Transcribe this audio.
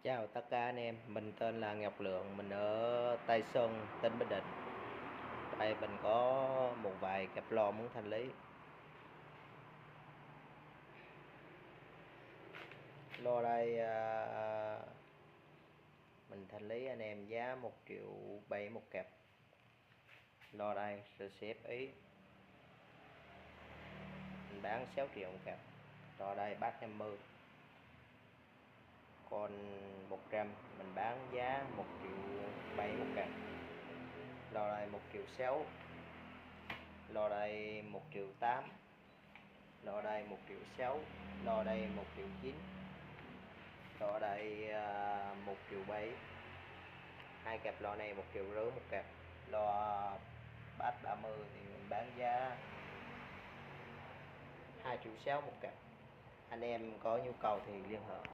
Chào tất cả anh em, mình tên là Ngọc Lượng, mình ở Tây Sơn, tỉnh Bình Định. Đây mình có một vài cặp lon muốn thanh lý. Lô đây mình thanh lý anh em giá 1.700.000 một cặp. Lô đây receipt Ý, mình bán 6 triệu một cặp. Lô đây bát 50, còn 100 mình bán giá 1.700.000 một cặp. Lô đây 1.600.000, lô đây 1.800.000, lô đây 1.600.000, lô đây 1.900.000, lô đây 1.700.000. Hai cặp lô này 1.500.000 một cặp. Lô bát 30 thì mình bán giá 2.600.000 một cặp. Anh em có nhu cầu thì liên hệ.